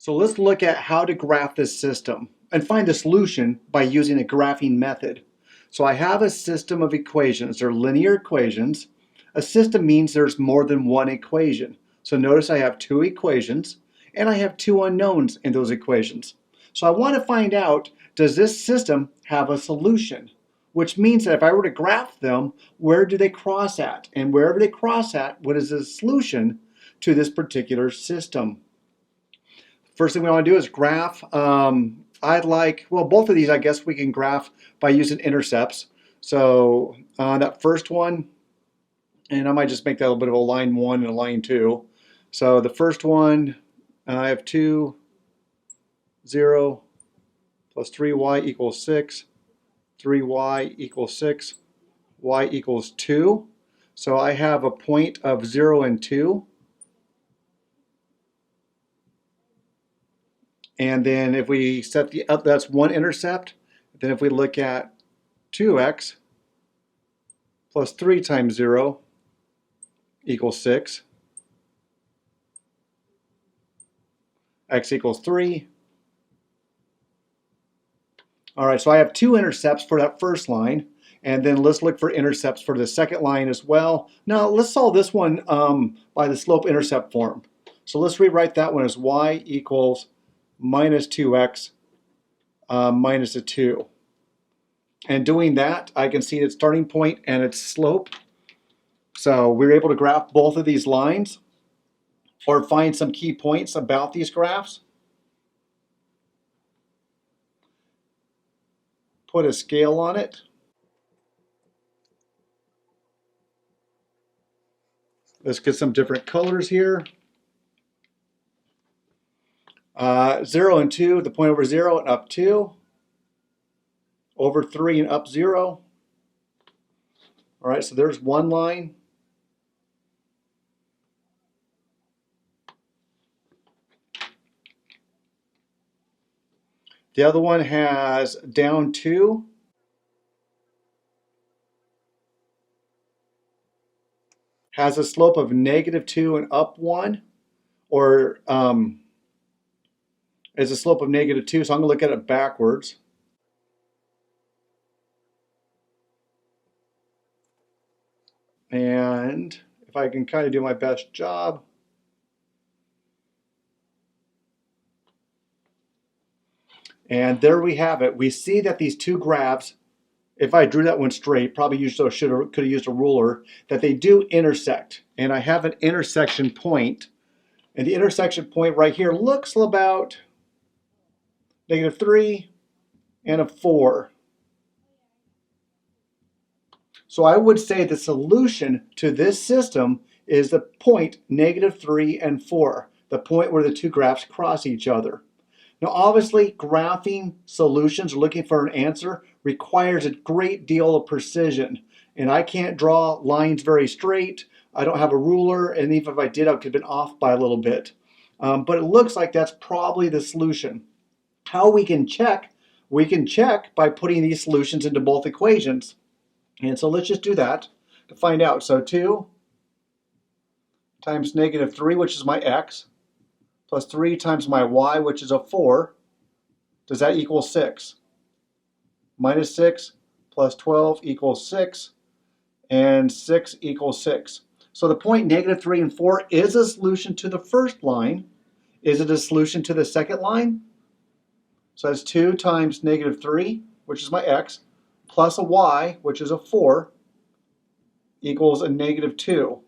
So let's look at how to graph this system and find the solution by using a graphing method. So I have a system of equations. They're linear equations. A system means there's more than one equation. So notice I have two equations and I have two unknowns in those equations. So I want to find out, does this system have a solution? Which means that if I were to graph them, where do they cross at? And wherever they cross at, what is the solution to this particular system? First thing we want to do is graph. Both of these I guess we can graph by using intercepts. So that first one, and I might just make that a little bit of a line 1 and a line 2. So the first one, I have 2, 0, plus 3y equals 6, 3y equals 6, y equals 2. So I have a point of 0 and 2. And then if we set the up, that's one intercept. Then if we look at 2x plus 3 times 0 equals 6. X equals 3. All right, so I have two intercepts for that first line. And then let's look for intercepts for the second line as well. Now let's solve this one by the slope-intercept form. So let's rewrite that one as y equals minus 2x minus a 2. And doing that, I can see its starting point and its slope. So we're able to graph both of these lines or find some key points about these graphs. Put a scale on it. Let's get some different colors here. 0 and 2, the point over 0 and up 2. Over 3 and up 0. All right, so there's one line. The other one has down 2. Has a slope of negative 2 and up 1. Or is a slope of negative 2, so I'm going to look at it backwards. And if I can kind of do my best job. And there we have it. We see that these two graphs, if I drew that one straight, probably could have used a ruler, that they do intersect. And I have an intersection point. And the intersection point right here looks about negative 3 and a 4. So I would say the solution to this system is the point negative 3 and 4, the point where the two graphs cross each other. Now obviously graphing solutions, looking for an answer, requires a great deal of precision. And I can't draw lines very straight. I don't have a ruler, and even if I did, I could have been off by a little bit. But it looks like that's probably the solution. How we can check by putting these solutions into both equations. And so let's just do that to find out. So 2 times negative 3, which is my x, plus 3 times my y, which is a 4. Does that equal 6? Minus 6 plus 12 equals 6, and 6 equals 6. So the point negative 3 and 4 is a solution to the first line. Is it a solution to the second line? So that's 2 times negative 3, which is my x, plus a y, which is a 4, equals a negative 2.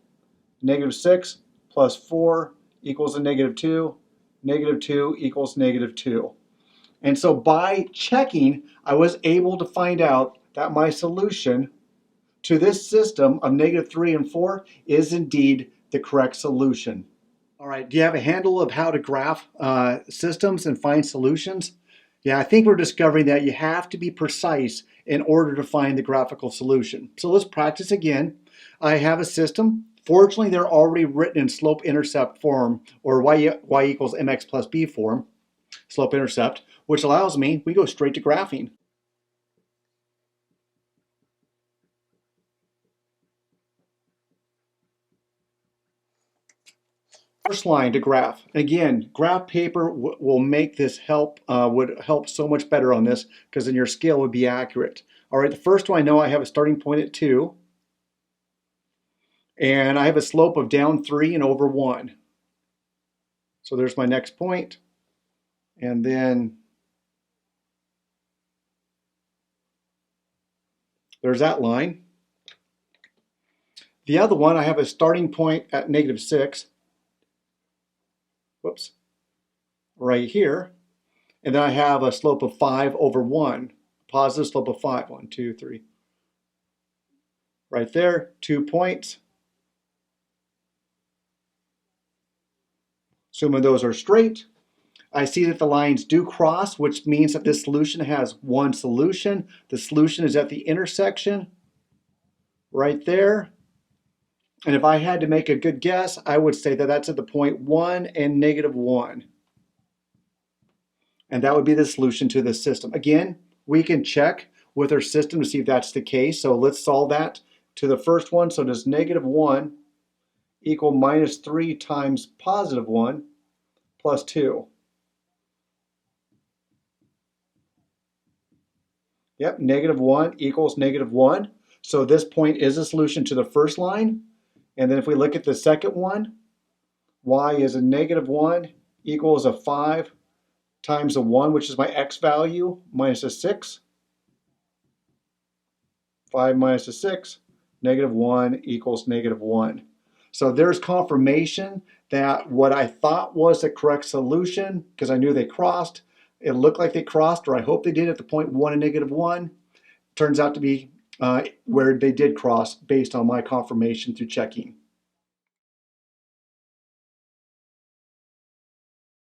Negative 6 plus 4 equals a negative 2. Negative 2 equals negative 2. And so by checking, I was able to find out that my solution to this system of negative 3 and 4 is indeed the correct solution. All right, do you have a handle of how to graph systems and find solutions? Yeah, I think we're discovering that you have to be precise in order to find the graphical solution. So let's practice again. I have a system. Fortunately, they're already written in slope-intercept form, or y equals mx plus b form, slope-intercept, which allows me, we go straight to graphing. First line to graph. Again, graph paper will make this would help so much better on this because then your scale would be accurate. All right, the first one I know I have a starting point at 2. And I have a slope of down 3 and over 1. So there's my next point. And then there's that line. The other one, I have a starting point at -6. Whoops. Right here. And then I have a slope of 5 over 1. Positive slope of 5. 1, 2, 3. Right there, 2 points. Assuming those are straight, I see that the lines do cross, which means that this solution has one solution. The solution is at the intersection right there. And if I had to make a good guess, I would say that that's at the point 1 and -1. And that would be the solution to this system. Again, we can check with our system to see if that's the case. So let's solve that to the first one. So does -1 equal -3 times +1 plus 2? Yep, -1 equals -1. So this point is a solution to the first line. And then if we look at the second one, y is a -1 equals a 5 times a 1, which is my x value, minus a 6. 5 minus a 6, -1 equals -1. So there's confirmation that what I thought was the correct solution, because I knew they crossed, it looked like they crossed, or I hope they did at the point 1 and -1. Turns out to be where they did cross based on my confirmation through checking.